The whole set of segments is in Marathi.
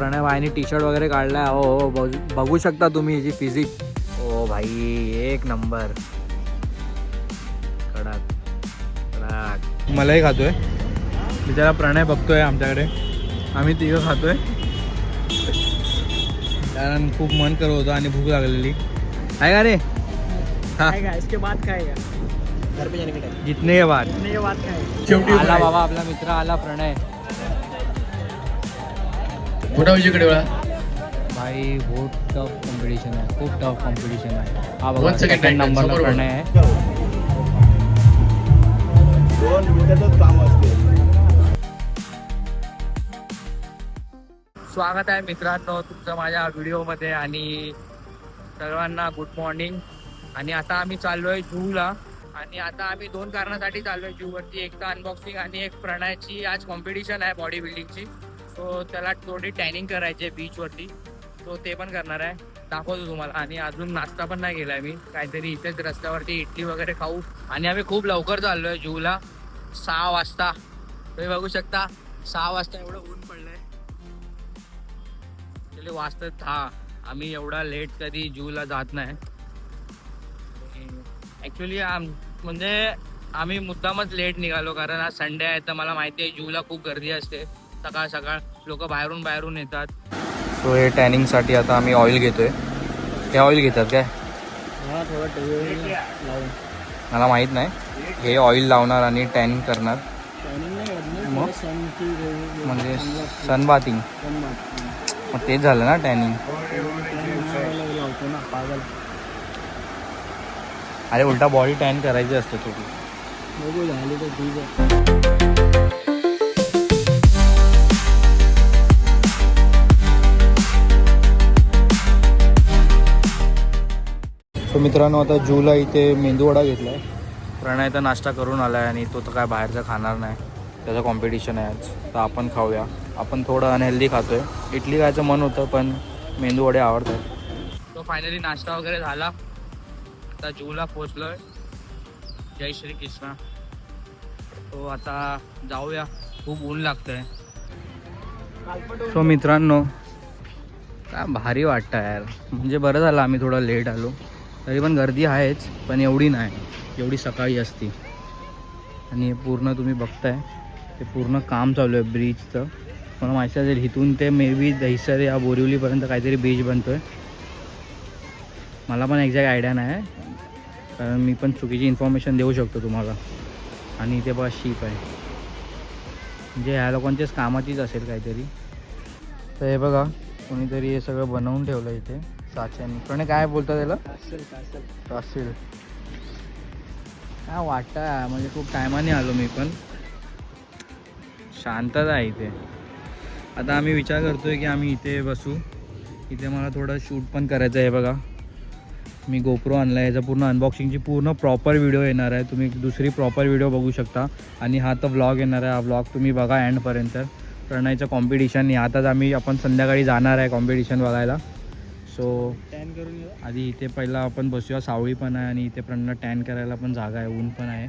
प्रणय भाईनी टी शर्ट वगैरे काढलाय. हो बघू शकता तुम्ही याची फिजिक. ओ भाई एक नंबर. कडक कडक. मलाही खातोय मी, त्याला प्रणय बघतोय आमच्याकडे. आम्ही तिघं खातोय कारण खूप मन करत होतं आणि भूक लागलेली आहे का रे. खाएगा इसके बाद खाएगा घर पे जाने के टाइम. जितने के बाद खाएगा. आला बाबा आपला मित्र आला प्रणय. मोठा विजयकडे वळा. भाई बहुत टफ कॉम्पिटिशन आहे, खूप टफ कॉम्पिटिशन आहे. हा One बघा second, सेकंड नंबरला समोर प्रणय आहे. 2 मिनिटातच काम असते. स्वागत आहे मित्रांनो तुमचं माझ्या व्हिडिओमध्ये आणि सर्वांना गुड मॉर्निंग. आणि आता आम्ही चाललोय जूला. आणि आता आम्ही 2 कारणासाठी चाललोय जूवरती. एक तर अनबॉक्सिंग आणि एक प्रणयची आज कॉम्पिटिशन आहे बॉडी बिल्डिंगची. सो त्याला थोडी टॅनिंग करायची आहे बीचवरती. सो ते पण करणार आहे, दाखवतो तुम्हाला. आणि अजून नाश्ता पण नाही केला आहे मी, काहीतरी इथेच रस्त्यावरती इडली वगैरे खाऊ. आणि आम्ही खूप लवकर चाललोय जूला. 6 वाजता तुम्ही बघू शकता. 6 वाजता एवढं ऊन पडलंय. ॲक्च्युली वाजतात 10. आम्ही एवढा लेट कधी जूला जात नाही ॲक्च्युली. म्हणजे आम्ही मुद्दामच लेट निघालो कारण आज संडे आहे. तर मला माहिती आहे जूला खूप गर्दी असते. सकाळ सकाळ लोक बाहेरून येतात. सो हे टॅनिंगसाठी आता आम्ही ऑइल घेतोय. हे ऑइल घेतात काय मला माहीत नाही. हे ऑइल लावणार आणि टॅनिंग करणार. म्हणजे सनबाथिंग. मग तेच झालं ना टॅनिंग. अरे उलटा बॉडी टॅन करायची असते थोडी. सो मित्रांनो आता जूला इथे मेंदूवडा घेतला आहे. प्रणय तर नाश्ता करून आला आहे आणि तो तर काय बाहेरचं खाणार नाही. त्याचं कॉम्पिटिशन आहे आज. तर आपण खाऊया. आपण थोडं अनहेल्दी खातो आहे. इडली खायचं मन होतं पण मेंदूवडे आवडतात. तो फायनली नाश्ता वगैरे झाला. आता जूला पोचलो आहे. जय श्री कृष्णा. तो आता जाऊया, खूप ऊन लागतं आहे. सो मित्रांनो काय भारी वाटतं यार. म्हणजे बरं झालं आम्ही थोडं लेट आलो. तरी पण गर्दी आहेच पण एवढी नाही एवढी सकाळी असती. आणि हे पूर्ण तुम्ही बघताय ते पूर्ण काम चालू आहे ब्रिजचं. मला माहिती असेल इथून ते मे बी दहिसर या बोरिवलीपर्यंत काहीतरी ब्रिज बनतो आहे. मला पण एक्झॅक्ट आयडिया नाही कारण मी पण चुकीची इन्फॉर्मेशन देऊ शकतो तुम्हाला. आणि इथे बघा शिप आहे. म्हणजे ह्या लोकांच्याच कामाचीच असेल काहीतरी. तर हे बघा कोणीतरी हे सगळं बनवून ठेवलं इथे साच्याने. पण काय बोलतात त्याला कासील. काय वाटतं म्हणजे खूप टायमाने आलो मी पण. शांतता आहे इथे. आता आम्ही विचार करतोय की आम्ही इथे बसू. इथे मला थोडं शूट पण करायचं आहे. बघा मी गोप्रो आणला आहे. याचा पूर्ण अनबॉक्सिंगची पूर्ण प्रॉपर व्हिडिओ येणार आहे. तुम्ही दुसरी प्रॉपर व्हिडिओ बघू शकता. आणि हा तर व्लॉग येणार आहे. हा व्लॉग तुम्ही बघा एंडपर्यंत. प्रणयचं कॉम्पिटिशन आताच आपण संध्याकाळी जाणार आहे कॉम्पिटिशन बघायला. सो टॅन करून आधी इथे पहिला आपण बसूया. सावळी पण आहे आणि इथे प्रणयला टॅन करायला पण जागा आहे. ऊन पण आहे.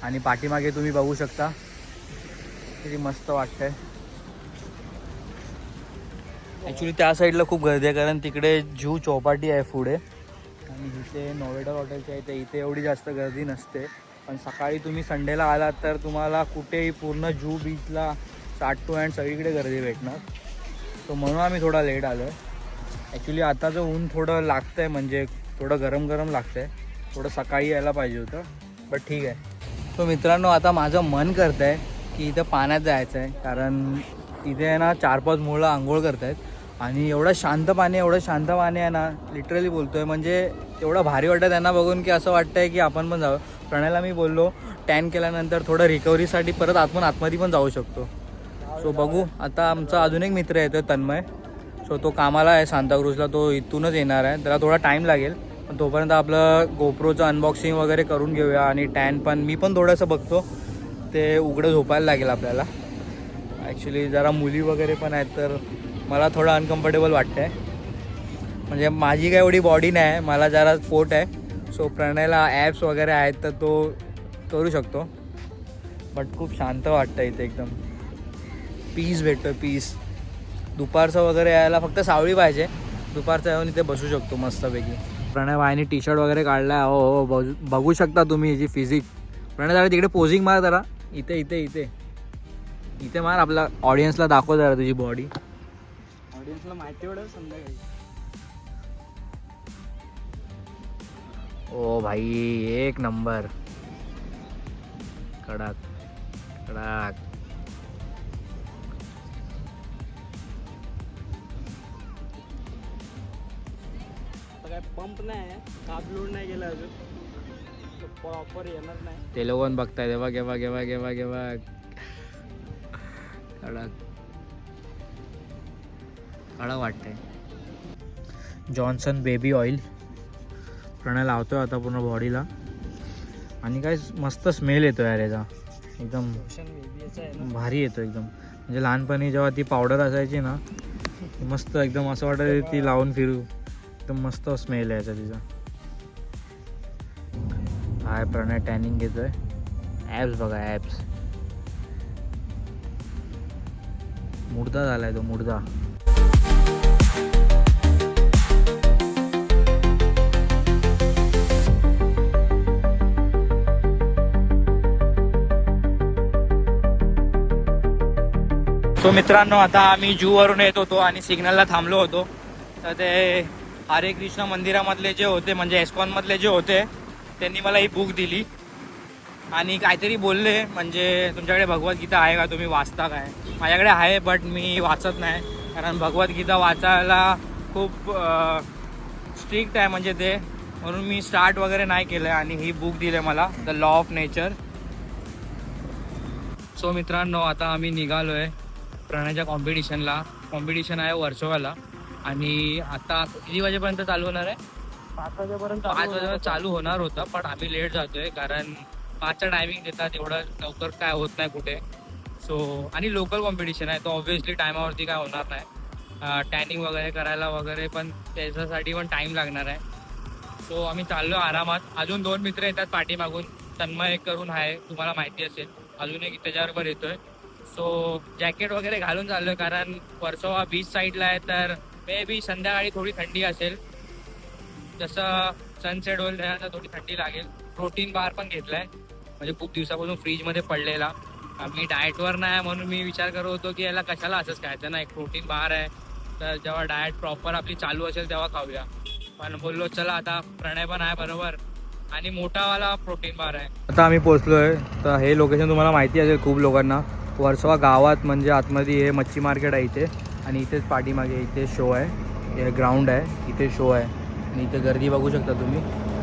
आणि पाठीमागे तुम्ही बघू शकता किती मस्त वाटतंय. ॲक्च्युली त्या साईडला खूप गर्दी आहे कारण तिकडे जू चौपाटी आहे पुढे. आणि इथे नोवेडा हॉटेलच्या इथे एवढी जास्त गर्दी नसते. पण सकाळी तुम्ही संडेला आलात तर तुम्हाला कुठेही पूर्ण जू बीचला स्टार्ट टू एंड सगळीकडे गर्दी भेटणार. सो म्हणून आम्ही थोडा लेट आलो आहे. ॲक्च्युली आताचं ऊन थोडं लागतं आहे म्हणजे थोडं गरम गरम लागतं आहे. थोडं सकाळी यायला पाहिजे होतं बट ठीक आहे. सो मित्रांनो आता माझं मन करतं आहे की इथं पाण्यात जायचं आहे कारण इथे आहे ना 4-5 मुलं आंघोळ करत आहेत. आणि एवढं शांत पाणी आहे ना लिटरली बोलतो आहे. म्हणजे एवढं भारी वाटतं त्यांना बघून की असं वाटतं आहे की आपण पण जावं. प्रणयला मी बोललो टॅन केल्यानंतर थोडं रिकव्हरीसाठी परत आतमध्ये पण जाऊ शकतो. सो बघू. आता आमचा अजून एक मित्र येतो तन्मय. सो तो कामाला आहे सांताक्रूजला. तो इथूनच येणार आहे. त्याला थोडा टाईम लागेल पण तोपर्यंत आपलं गोप्रोचं अनबॉक्सिंग वगैरे करून घेऊया. आणि टॅन पण मी पण थोडंसं बघतो. ते उघडं झोपायला लागेल आपल्याला. ॲक्च्युली जरा मुली वगैरे पण आहेत तर मला थोडं अनकम्फर्टेबल वाटतं आहे. म्हणजे माझी काय एवढी बॉडी नाही आहे. मला जरा पोट आहे. सो प्रणयला ॲप्स वगैरे आहेत तर तो करू शकतो. बट खूप शांत वाटतं इथे एकदम. पीस भेटतोय पीस. दुपारचं वगैरे यायला फक्त सावळी पाहिजे. दुपारचं येऊन इथे बसू शकतो मस्तपैकी. प्रणय भाईने टी शर्ट वगैरे काढलाय. हो हो बघू शकता तुम्ही याची फिजिक. प्रणय जरा तिकडे पोझिंग मार जरा. इथे इथे इथे इथे मार. आपला ऑडियन्सला दाखव जरा तुझी बॉडी. ऑडियन्सला माहिती एवढं संध्याकाळी. ओ भाई एक नंबर. कडक कडक. काय पंप नाही काप लोड नाही गेला अजून प्रॉपर येणार नाही. ते लोक बघताय तेव्हा केव्हा केव्हा केव्हा केव्हा कडक कडक वाटतंय. जॉन्सन बेबी ऑइल प्रणय लावतोय आता पूर्ण बॉडीला. आणि काय मस्त स्मेल येतो यार याचा. एकदम लोशन बेबीचं आहे ना. भारी येतो एकदम. म्हणजे लहानपणी जेव्हा ती पावडर असायची ना मस्त एकदम असं वाटत ती लावून फिरू. एकदम मस्त स्मेल आहे याचा तिचा. हाय प्रणय टॅनिंग घेतोय. ॲप्स बघा ॲप्स. मुर्दा झालाय तो मुर्दा. सो मित्रांनो आता आम्ही जूवरून येत होतो आणि सिग्नलला थांबलो होतो. तर ते हरे कृष्ण मंदिरामधले जे होते म्हणजे एस्कॉनमधले जे होते त्यांनी मला ही बुक दिली आणि काहीतरी बोलले म्हणजे तुमच्याकडे भगवद्गीता आहे का, तुम्ही वाचता काय. माझ्याकडे आहे बट मी वाचत नाही कारण भगवद्गीता वाचायला खूप स्ट्रिक्ट आहे म्हणजे ते. म्हणून मी स्टार्ट वगैरे नाही केलं आहे. आणि ही बुक दिली मला the law of nature. So मित्रांनो आता आम्ही निघालो आहे प्रणयच्या कॉम्पिटिशनला. कॉम्पिटिशन आहे वर्सोवाला. आणि आता किती वाजेपर्यंत चालू होणार आहे. 5 वाजेपर्यंत 5 वाजेपर्यंत चालू होणार होता पण आम्ही लेट जातोय कारण 5चा टायमिंग देतात. एवढं लवकर काय होत नाही कुठे. सो आणि लोकल कॉम्पिटिशन आहे तो ऑब्व्हियसली टायमावरती काय होणार नाही. टॅनिंग वगैरे करायला वगैरे पण त्याच्यासाठी पण टाईम लागणार आहे. सो आम्ही चाललो आरामात. अजून 2 मित्र येतात पाठीमागून. तन्मय एक करून आहे तुम्हाला माहिती असेल. अजून एक त्याच्याबरोबर येतोय. सो जॅकेट वगैरे घालून चाललोय कारण वर्सोवा बीच साईडला आहे तर मे बी संध्याकाळी थोडी थंडी असेल. जसं सनसेट होईल त्यानंतर थोडी थंडी लागेल. प्रोटीन बार पण घेतलाय म्हणजे खूप दिवसापासून फ्रीजमध्ये पडलेला. मी डाएटवर नाही म्हणून मी विचार करत होतो की याला कशाला असंच खायचं ना. एक प्रोटीन बार आहे तर जेव्हा डाएट प्रॉपर आपली चालू असेल तेव्हा खाऊया. पण बोललो चला आता प्रणय पण आहे बरोबर आणि मोठावाला प्रोटीन बार आहे. आता आम्ही पोहोचलोय. तर हे लोकेशन तुम्हाला माहिती असेल खूप लोकांना. वर्सोवा गावात म्हणजे आतमध्ये हे मच्छी मार्केट आहे इथे. आणि इथेच पाठीमागे इथे शो आहे. हे ग्राउंड आहे इथे शो आहे. आणि इथे गर्दी बघू शकता तुम्ही.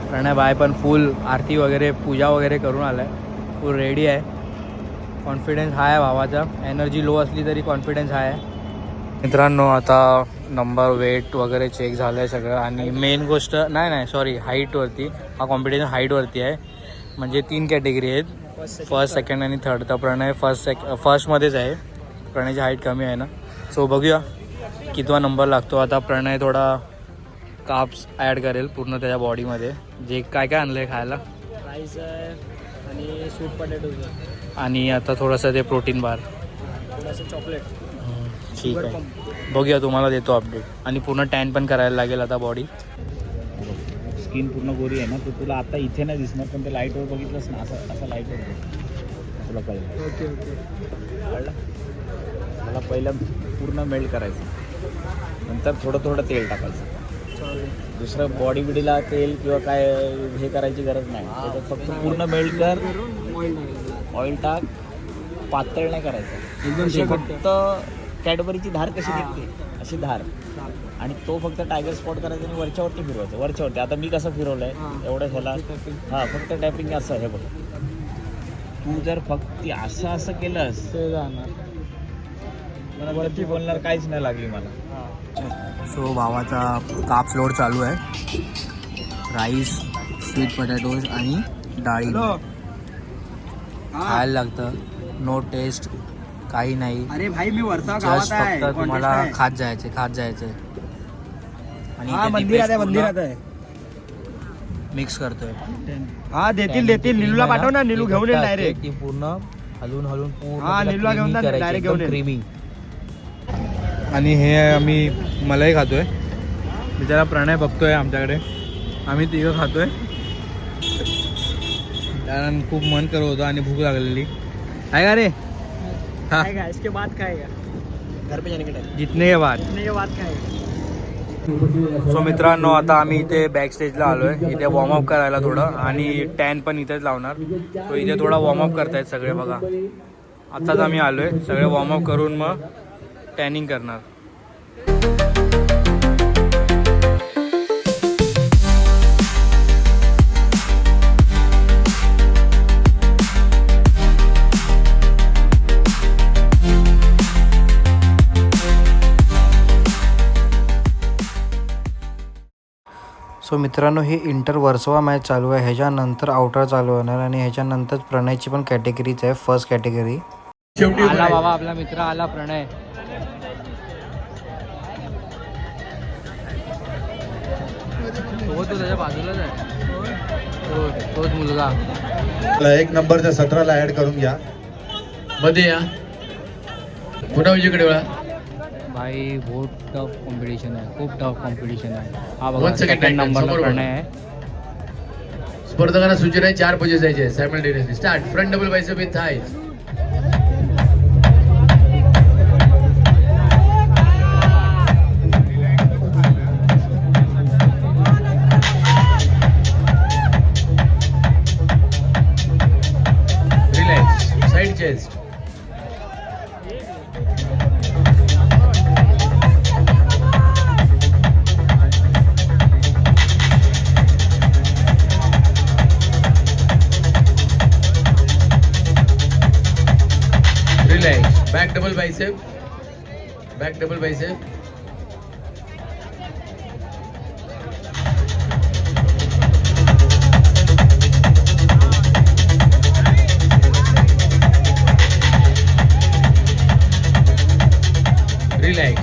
प्रणय बाय पण फुल आरती वगैरे पूजा वगैरे करून आलाय. फुल रेडी आहे. कॉन्फिडन्स हाय आहे भावाचा. एनर्जी लो असली तरी कॉन्फिडन्स हाय आहे. मित्रांनो आता नंबर वेट वगैरे चेक झालं आहे सगळं. आणि मेन गोष्ट नाही सॉरी हाईटवरती. हा कॉम्पिटिशन हाईटवरती आहे. म्हणजे 3 कॅटेगरी आहेत. फर्स्ट सेकंड आणि थर्ड. तर प्रणय फर्स्टमध्येच आहे. प्रणयची हाईट कमी आहे ना. सो बघूया कितवा नंबर लागतो. आता प्रणय थोडा काप्स ॲड करेल पूर्ण त्याच्या बॉडीमध्ये. जे काय काय आणलं आहे खायला. राईस आहे आणि स्वीट पोटॅटो आणि आता थोडंसं ते प्रोटीन बार थोडंसं चॉकलेट. ठीक आहे बघूया तुम्हाला देतो अपडेट. आणि पूर्ण टॅन पण करायला लागेल आता बॉडी. स्किन पूर्ण गोरी आहे ना तर तुला आता इथे नाही दिसणार पण ते लाईटवर बघितलंस ना असं लाईटवर तुला कळलं. ओके ओके कळलं. मला पहिलं पूर्ण मेल्ट करायचं नंतर थोडं तेल टाकायचं. दुसरं बॉडी बिडीला तेल किंवा काय हे करायची गरज नाही. त्याच्यात फक्त पूर्ण मेल्ट कर. ऑइल टाक. पातळ नाही करायचं एकदम. फक्त कॅडबरीची धार कशी निघते अशी धार. आणि तो फक्त टायगर स्पॉट करायचा आणि वरच्यावरती फिरवायचं. वरच्यावरती आता मी कसं फिरवलंय एवढं ह्याला. हां फक्त टॅपिंग असं. हे बघ तू जर फक्त असं केलंस ते जाणार. मला वरती बोलणार काहीच नाही लागली मला. सो भावाचा काप्स लोड चालू आहे. राईस स्वीट पोटॅटोज आणि डाळी खायला लागतं. नो टेस्ट काही नाही. अरे भाई मी वरचा जस्ट फक्त तुम्हाला खात जायचे. आणि मंदिरात आहे. मिक्स करतोय. हा देतील निलूला पाठव ना. निलू घेऊन येईल डायरेक्ट. ती पूर्ण हलून हा, निलूला घेऊन जा, direct घेऊन येईल. क्रीमी आणि हे आम्ही मलाई खातोय. बिचारा प्रणय बघतोय आमच्याकडे, आम्ही तिघं खातोय कारण खूप मन करत होतं आणि भूक लागलेली आहे का रे. हा, खाएगा इसके बाद खाएगा घर पे जाने के टाइम जितने के बाद. इतने के बाद खाएगा. सो मित्रांनो, आता आम्ही इथे बॅक स्टेजला आलोय. इथे वॉर्मअप करायला थोडं, आणि टॅन पण इथेच लावणार. तो इथे थोडा वॉर्मअप करतायत सगळे बघा. आत्ताच आम्ही आलोय, सगळे वॉर्मअप करून मग टॅनिंग करणार. सो मित्रांनो, ही इंटर वर्सोवा मॅच चालू आहे. ह्याच्यानंतर आउटर चालू होणार आणि ह्याच्यानंतर प्रणयची पण कॅटेगरीच आहे, फर्स्ट कॅटेगरी. आला बाबा, आपला मित्र आला प्रणय. तो त्याच्या बाजूलाच आहे, तोच मुलगा. 1 नंबरच्या 17ला ऍड करून घ्या. मध्ये या पुन्हा उजवीकडे वळा. भाई बहुत टफ कॉम्पिटिशन आहे, खूप टफ कॉम्पिटिशन आहे. हा One बघा, second, सेकंड नंबरला समोर प्रणय आहे. स्पर्धकांना सूचना आहे 4 पोजेस जायचे simultaneously. Start. Front double bicep with thighs. Relax. Side chest. Relax. Back double bicep. Back double bicep. Relax.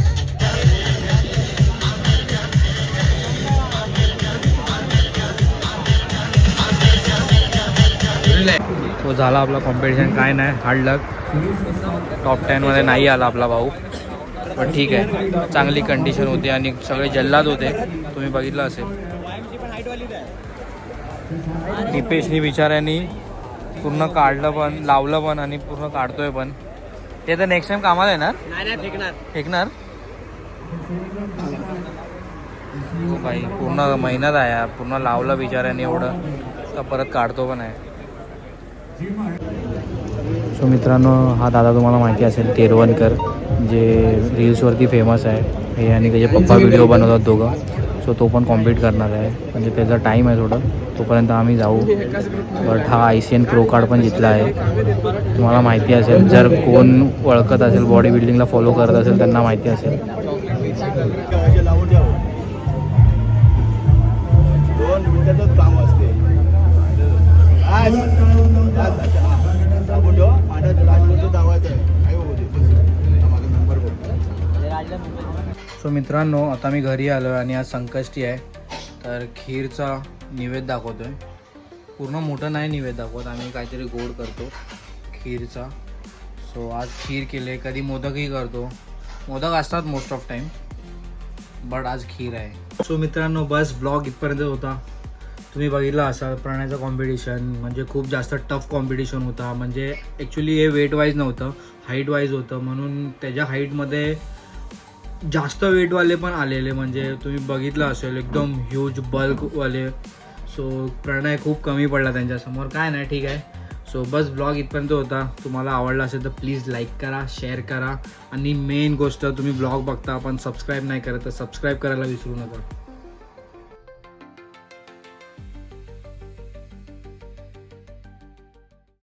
Relax. तो झाला आपला कॉम्पिटिशन. काय नाही, हार्ड लक. टॉप 10मध्ये नाही आला आपला भाऊ, पण ठीक आहे. चांगली कंडिशन होती आणि सगळे जल्लाद होते, तुम्ही बघितलं असेल. दीपेशनी बिचाऱ्यांनी पूर्ण काढलं पण, लावलं पण आणि पूर्ण काढतोय पण. ते तर नेक्स्ट टाइम कामाला येणार, नाही फेकणार. फेकणार. हो भाई, पूर्ण मेहनत आहे यार, पूर्ण लावलं बिचाऱ्याने एवढं, तर परत काढतो पण आहे. सो मित्रांनो, हा दादा तुम्हाला माहिती असेल, तेरवणकर, जे रील्सवरती फेमस आहे. हे आणि त्याचे पप्पा व्हिडिओ बनवतात दोघं. सो तो पण कॉम्पीट करणार आहे, म्हणजे त्याचा टाईम आहे थोडं, तोपर्यंत आम्ही जाऊ. बट हा ICN प्रो कार्ड पण जिंकला आहे. तुम्हाला माहिती असेल, जर कोण ओळखत असेल, बॉडी बिल्डिंगला फॉलो करत असेल, त्यांना माहिती असेल. 2 मिनिटातच काम असते. सो मित्रांनो, आता मी घरी आलो आणि आज संकष्टी आहे, तर खीरचा निवेद दाखवतोय. पूर्ण मोठं नाही निवेद दाखवत, आम्ही काहीतरी गोड करतो खीरचा. सो आज खीर केले. कधी मोदकही करतो, मोदक असतात मोस्ट ऑफ टाईम, बट आज खीर आहे. सो मित्रांनो, बस ब्लॉग इथपर्यंत होता. तुम्ही बघितलं असाल प्रणयचं कॉम्पिटिशन, म्हणजे खूप जास्त टफ कॉम्पिटिशन होता. म्हणजे ॲक्च्युली हे वेट वाईज नव्हतं, हाईट वाईज होतं, म्हणून त्याच्या हाईटमध्ये जास्त वेटवाले पण आलेले, म्हणजे तुम्ही बघितलं असेल एकदम ह्यूज बल्कवाले. सो प्रणय खूप कमी पडला त्यांच्यासमोर. काय नाही, ठीक आहे. सो बस ब्लॉग इथपर्यंत होता. तुम्हाला आवडला असेल तर प्लीज लाईक करा, शेअर करा, आणि मेन गोष्ट, तुम्ही ब्लॉग बघता पण सबस्क्राईब नाही करत तर सबस्क्राईब करायला विसरू नका.